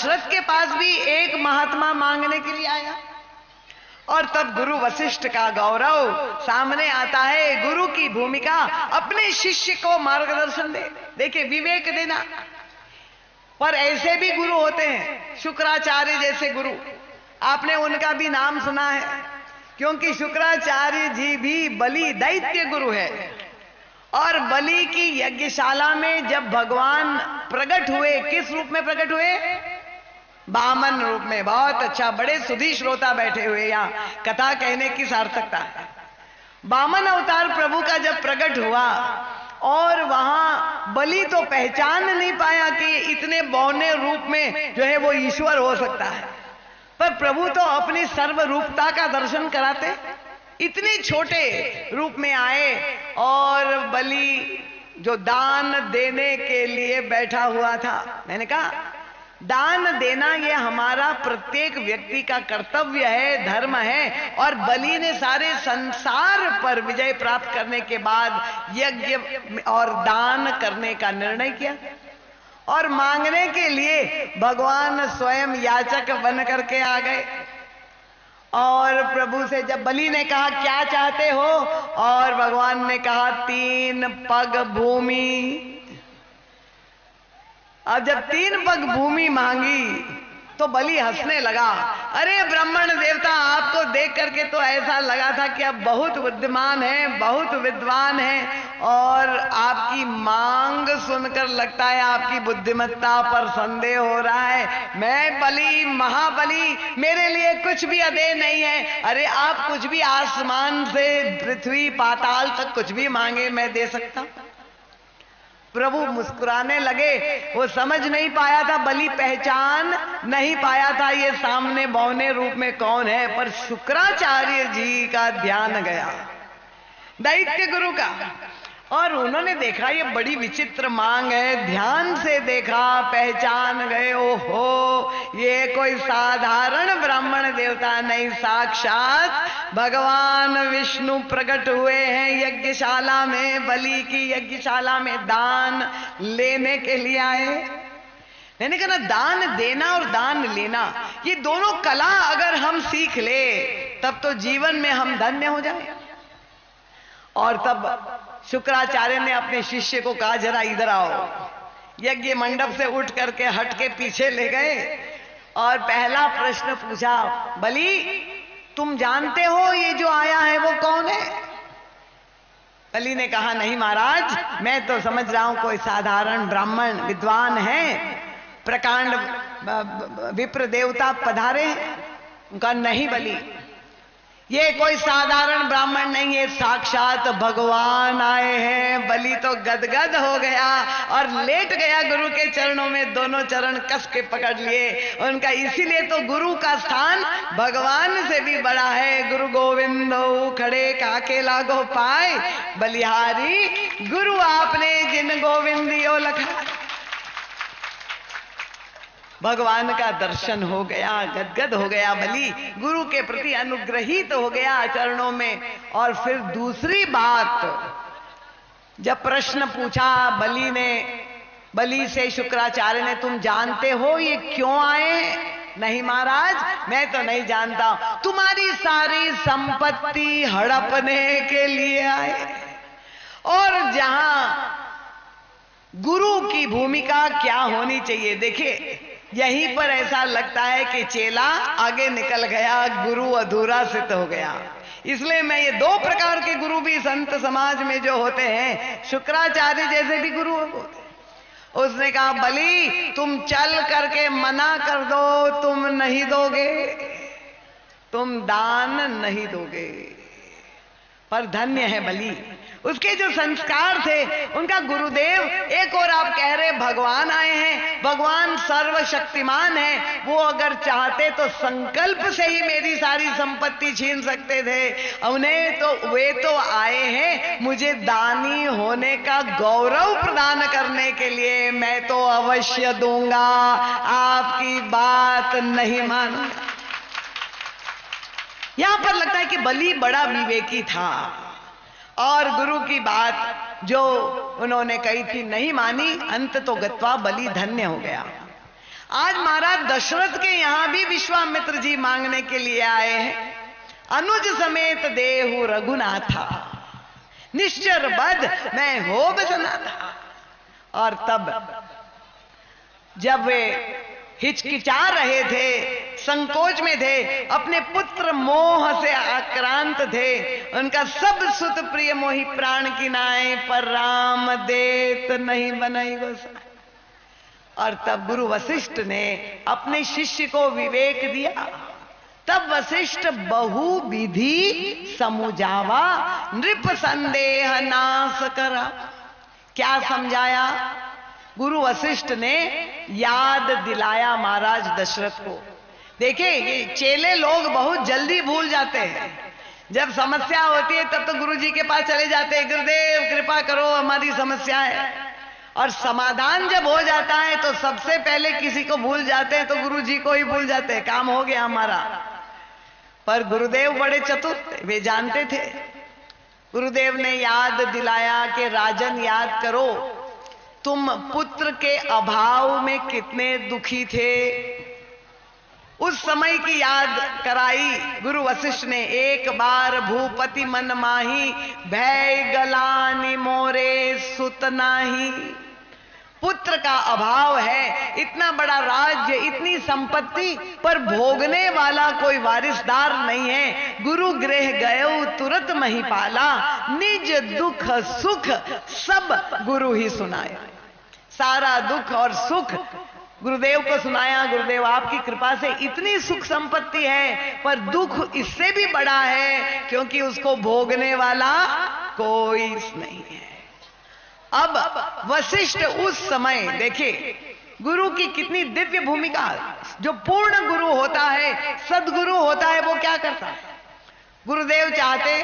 दशरथ के पास भी एक महात्मा मांगने के लिए आया और तब गुरु वशिष्ठ का गौरव सामने आता है। गुरु की भूमिका अपने शिष्य को मार्गदर्शन दे। देखिए, विवेक देना। पर ऐसे भी गुरु होते हैं, शुक्राचार्य जैसे गुरु, आपने उनका भी नाम सुना है, क्योंकि शुक्राचार्य जी भी बलि दैत्य गुरु है। और बलि की यज्ञशाला में जब भगवान प्रकट हुए, किस रूप में प्रकट हुए? बामन रूप में। बहुत अच्छा, बड़े सुधी श्रोता बैठे हुए, यहाँ कथा कहने की सार्थकता है। बामन अवतार प्रभु का जब प्रकट हुआ और वहां बलि तो पहचान नहीं पाया कि इतने बौने रूप में जो है वो ईश्वर हो सकता है, पर प्रभु तो अपनी सर्वरूपता का दर्शन कराते। इतने छोटे रूप में आए और बलि जो दान देने के लिए बैठा हुआ था, मैंने कहा दान देना ये हमारा प्रत्येक व्यक्ति का कर्तव्य है, धर्म है। और बलि ने सारे संसार पर विजय प्राप्त करने के बाद यज्ञ और दान करने का निर्णय किया और मांगने के लिए भगवान स्वयं याचक बन करके आ गए। और प्रभु से जब बलि ने कहा क्या चाहते हो, और भगवान ने कहा 3 पग भूमि। अब जब 3 पग भूमि मांगी तो बलि हंसने लगा। अरे ब्राह्मण देवता, आपको देख करके तो ऐसा लगा था कि आप बहुत बुद्धिमान हैं, बहुत विद्वान हैं, और आपकी मांग सुनकर लगता है आपकी बुद्धिमत्ता पर संदेह हो रहा है। मैं बलि, महाबली, मेरे लिए कुछ भी अदेय नहीं है। अरे आप कुछ भी, आसमान से पृथ्वी पाताल तक कुछ भी मांगे मैं दे सकता हूं। प्रभु मुस्कुराने लगे। वो समझ नहीं पाया था, बलि पहचान नहीं पाया था ये सामने बौने रूप में कौन है, पर शुक्राचार्य जी का ध्यान गया, दैत्य गुरु का, और उन्होंने देखा ये बड़ी विचित्र मांग है। ध्यान से देखा, पहचान गए, ओहो ये कोई साधारण ब्राह्मण देवता नहीं, साक्षात भगवान विष्णु प्रकट हुए हैं यज्ञशाला में, बलि की यज्ञशाला में दान लेने के लिए आए। मैंने कहा ना, दान देना और दान लेना ये दोनों कला अगर हम सीख ले तब तो जीवन में हम धन्य हो जाए। और तब शुक्राचार्य ने अपने शिष्य को कहा जरा इधर आओ। यज्ञ मंडप से उठ करके हट के पीछे ले गए और पहला प्रश्न पूछा, बलि तुम जानते हो ये जो आया है वो कौन है? बलि ने कहा नहीं महाराज, मैं तो समझ रहा हूं कोई साधारण ब्राह्मण विद्वान है, प्रकांड विप्र देवता पधारे हैं। उनका नहीं बलि, ये कोई साधारण ब्राह्मण नहीं है, साक्षात भगवान आए हैं। बलि तो गदगद हो गया और लेट गया गुरु के चरणों में, दोनों चरण कस के पकड़ लिए उनका। इसीलिए तो गुरु का स्थान भगवान से भी बड़ा है। गुरु गोविंदो खड़े काके लागो पाए, बलिहारी गुरु आपने जिन गोविंदियो लखा। भगवान का दर्शन हो गया, गदगद हो गया बलि, गुरु के प्रति अनुग्रहित हो गया चरणों में। और फिर दूसरी बात, जब प्रश्न पूछा बलि से शुक्राचार्य ने, तुम जानते हो ये क्यों आए? नहीं महाराज मैं तो नहीं जानता, तुम्हारी सारी संपत्ति हड़पने के लिए आए। और जहां गुरु की भूमिका क्या होनी चाहिए, देखिए यहीं पर ऐसा लगता है कि चेला आगे निकल गया, गुरु अधूरा सिद्ध हो गया। इसलिए मैं ये 2 प्रकार के गुरु भी संत समाज में जो होते हैं, शुक्राचार्य जैसे भी गुरु होते हैं। उसने कहा बलि तुम चल करके मना कर दो, तुम नहीं दोगे, तुम दान नहीं दोगे। पर धन्य है बलि, उसके जो संस्कार थे, उनका गुरुदेव। एक और आप कह रहे भगवान आए हैं, भगवान सर्वशक्तिमान है, वो अगर चाहते तो संकल्प से ही मेरी सारी संपत्ति छीन सकते थे। उन्हें तो वे तो आए हैं मुझे दानी होने का गौरव प्रदान करने के लिए, मैं तो अवश्य दूंगा, आपकी बात नहीं मानूंगा। यहां पर लगता है कि बलि बड़ा विवेकी था और गुरु की बात जो उन्होंने कही थी नहीं मानी, अंत तो गत्वा बलि धन्य हो गया। आज महाराज दशरथ के यहां भी विश्वामित्र जी मांगने के लिए आए हैं। अनुज समेत देहु रघुनाथा, निश्चर बद मैं हो बसना था। और तब जब वे हिचकिचा रहे थे, संकोच में थे, अपने पुत्र मोह से आक्रांत थे, उनका सब सुत प्रिय मोहि प्राण की नाय, पर राम देत नहीं बनाई गोसाई। और तब गुरु वशिष्ठ ने अपने शिष्य को विवेक दिया। तब वशिष्ठ बहु विधि समुझावा, नृप संदेह नाश करा। क्या समझाया? गुरु वशिष्ठ ने याद दिलाया महाराज दशरथ को। देखिए, ये चेले लोग बहुत जल्दी भूल जाते हैं। जब समस्या होती है तब तो गुरु जी के पास चले जाते हैं, गुरुदेव कृपा करो हमारी समस्या है। और समाधान जब हो जाता है तो सबसे पहले किसी को भूल जाते हैं, तो गुरु जी को ही भूल जाते हैं, काम हो गया हमारा। पर गुरुदेव बड़े चतुर थे, वे जानते थे। गुरुदेव ने याद दिलाया कि राजन याद करो, तुम पुत्र के अभाव में कितने दुखी थे। उस समय की याद कराई गुरु वशिष्ठ ने। एक बार भूपति मन माही, भय गलानी मोरे सुत नाही। पुत्र का अभाव है, इतना बड़ा राज्य, इतनी संपत्ति, पर भोगने वाला कोई वारिसदार नहीं है। गुरु गृह गयो तुरंत महिपाला, निज दुख सुख सब गुरु ही सुनाया। सारा दुख और सुख गुरुदेव को सुनाया। गुरुदेव आपकी कृपा से इतनी सुख संपत्ति है, पर दुख इससे भी बड़ा है, क्योंकि उसको भोगने वाला कोई नहीं है। अब वशिष्ठ उस समय देखिए, गुरु की कितनी दिव्य भूमिका। जो पूर्ण गुरु होता है, सदगुरु होता है, वो क्या करता है? गुरुदेव चाहते,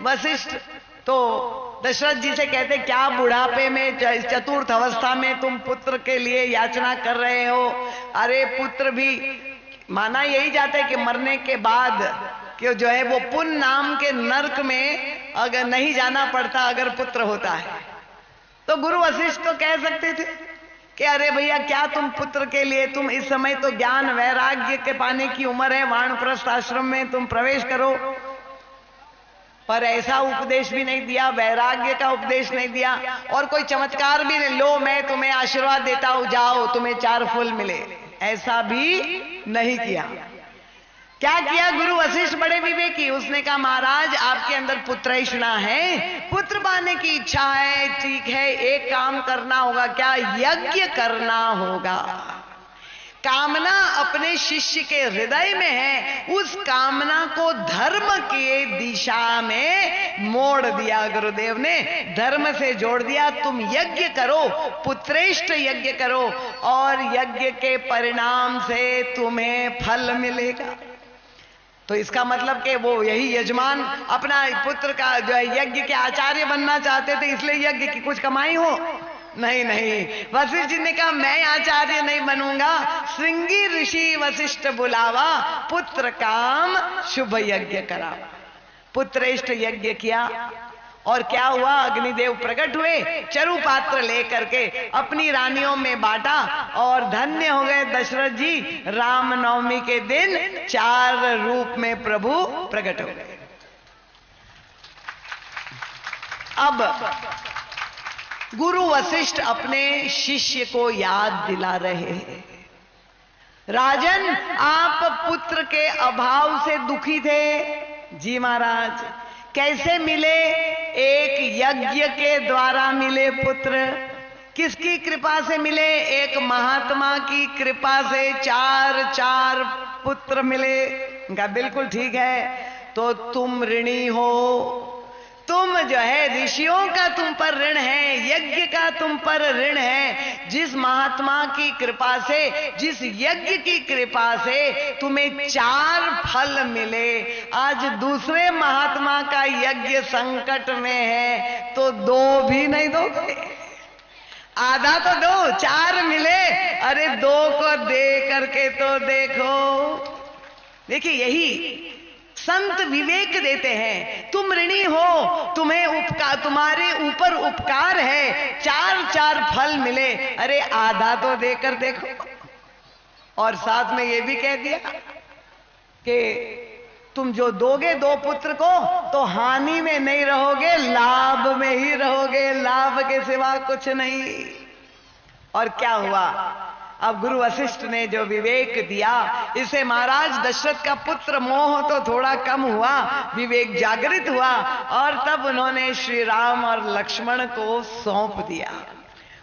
वशिष्ठ तो दशरथ जी से कहते, क्या बुढ़ापे में चतुर्थ अवस्था में तुम पुत्र के लिए याचना कर रहे हो? अरे पुत्र भी माना यही जाता है कि मरने के बाद कि जो है वो पुण्य नाम के नरक में अगर नहीं जाना पड़ता अगर पुत्र होता है। तो गुरु वशिष्ठ तो कह सकते थे कि अरे भैया क्या तुम पुत्र के लिए, तुम इस समय तो ज्ञान वैराग्य के पाने की उम्र है, वानप्रस्थ आश्रम में तुम प्रवेश करो। पर ऐसा उपदेश भी नहीं दिया, वैराग्य का उपदेश नहीं दिया, और कोई चमत्कार भी नहीं, लो मैं तुम्हें आशीर्वाद देता हूं, जाओ तुम्हें 4 फूल मिले, ऐसा भी नहीं किया। क्या किया गुरु वशिष्ठ? बड़े विवेकी। उसने कहा महाराज आपके अंदर पुत्रैषणा है, पुत्र पाने की इच्छा है, ठीक है, एक काम करना होगा। क्या? यज्ञ करना होगा। कामना अपने शिष्य के हृदय में है, उस कामना को धर्म की दिशा में मोड़ दिया गुरुदेव ने, धर्म से जोड़ दिया। तुम यज्ञ करो, पुत्रेष्ठ यज्ञ करो, और यज्ञ के परिणाम से तुम्हें फल मिलेगा। तो इसका मतलब कि वो यही यजमान अपना पुत्र का जो है यज्ञ के आचार्य बनना चाहते थे, इसलिए यज्ञ की कुछ कमाई हो? नहीं नहीं। वशिष्ठ जी ने कहा मैं आचार्य नहीं बनूंगा, श्रृंगी ऋषि वशिष्ठ बुलावा, पुत्र काम शुभ यज्ञ करा। पुत्रेष्ठ यज्ञ किया, और क्या हुआ? अग्निदेव प्रकट हुए, चरु पात्र लेकर के अपनी रानियों में बांटा, और धन्य हो गए दशरथ जी। रामनवमी के दिन 4 रूप में प्रभु प्रकट हो गए। अब गुरु वशिष्ठ अपने शिष्य को याद दिला रहे हैं, राजन आप पुत्र के अभाव से दुखी थे। जी महाराज। कैसे मिले? एक यज्ञ के द्वारा मिले पुत्र। किसकी कृपा से मिले? एक महात्मा की कृपा से 4 पुत्र मिले। उनका बिल्कुल ठीक है। तो तुम ऋणी हो, तुम जो है ऋषियों का तुम पर ऋण है, यज्ञ का तुम पर ऋण है। जिस महात्मा की कृपा से, जिस यज्ञ की कृपा से तुम्हें 4 फल मिले, आज दूसरे महात्मा का यज्ञ संकट में है तो 2 भी नहीं दोगे? आधा तो दो, 4 मिले, अरे 2 को दे करके तो देखो। देखिए यही संत विवेक देते हैं। तुम ऋणी हो, तुम्हें उपकार, तुम्हारे ऊपर उपकार है, 4 फल मिले, अरे आधा तो देकर देखो। और साथ में ये भी कह दिया कि तुम जो दोगे 2 पुत्र को तो हानि में नहीं रहोगे, लाभ में ही रहोगे, लाभ के सिवा कुछ नहीं। और क्या हुआ? अब गुरु वशिष्ठ ने जो विवेक दिया, इसे महाराज दशरथ का पुत्र मोह तो थोड़ा कम हुआ, विवेक जागृत हुआ, और तब उन्होंने श्री राम और लक्ष्मण को सौंप दिया।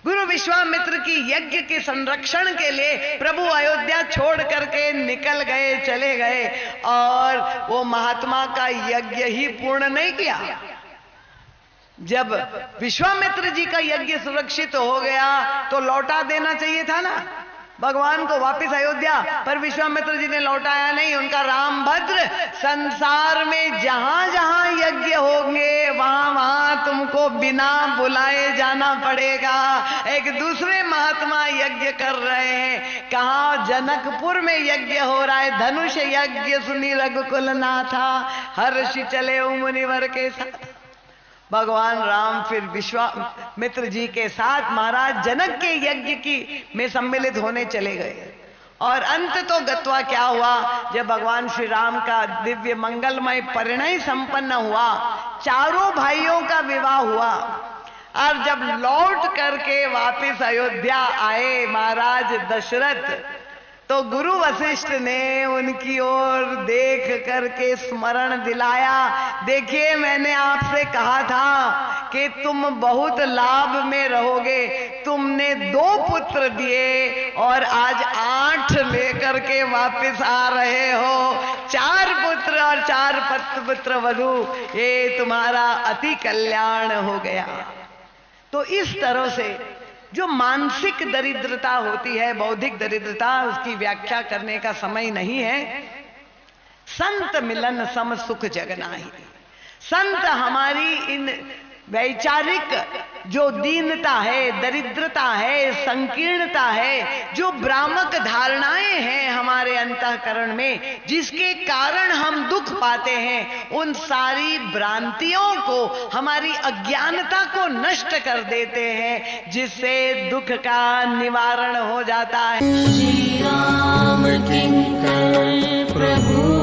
गुरु विश्वामित्र की यज्ञ के संरक्षण के लिए प्रभु अयोध्या छोड़ करके निकल गए, चले गए, और वो महात्मा का यज्ञ ही पूर्ण नहीं किया। जब विश्वामित्र जी का यज्ञ सुरक्षित हो गया तो लौटा देना चाहिए था ना भगवान को वापस अयोध्या, पर विश्वामित्र जी ने लौटाया नहीं। उनका रामभद्र, संसार में जहां जहां यज्ञ होंगे वहां वहां तुमको बिना बुलाए जाना पड़ेगा। एक दूसरे महात्मा यज्ञ कर रहे हैं, कहा जनकपुर में यज्ञ हो रहा है, धनुष यज्ञ सुनी रघुकुल नाथा, हर्षि चले मुनिवर के साथ। भगवान राम फिर विश्वामित्र जी के साथ महाराज जनक के यज्ञ की में सम्मिलित होने चले गए। और अंत तो गत्वा क्या हुआ, जब भगवान श्री राम का दिव्य मंगलमय परिणय संपन्न हुआ, चारों भाइयों का विवाह हुआ, और जब लौट करके वापिस अयोध्या आए महाराज दशरथ, तो गुरु वशिष्ठ ने उनकी ओर देख करके स्मरण दिलाया, देखिए मैंने आपसे कहा था कि तुम बहुत लाभ में रहोगे, तुमने 2 पुत्र दिए और आज 8 लेकर के वापस आ रहे हो, 4 पुत्र और 4 पुत्र वधू, ये तुम्हारा अति कल्याण हो गया। तो इस तरह से जो मानसिक दरिद्रता होती है, बौद्धिक दरिद्रता, उसकी व्याख्या करने का समय नहीं है। संत मिलन सम सुख जग नाहि। संत हमारी इन वैचारिक जो दीनता है, दरिद्रता है, संकीर्णता है, जो भ्रामक धारणाएं हैं हमारे अंतःकरण में, जिसके कारण हम दुख पाते हैं, उन सारी भ्रांतियों को, हमारी अज्ञानता को नष्ट कर देते हैं, जिससे दुख का निवारण हो जाता है। श्री राम किंकर प्रभु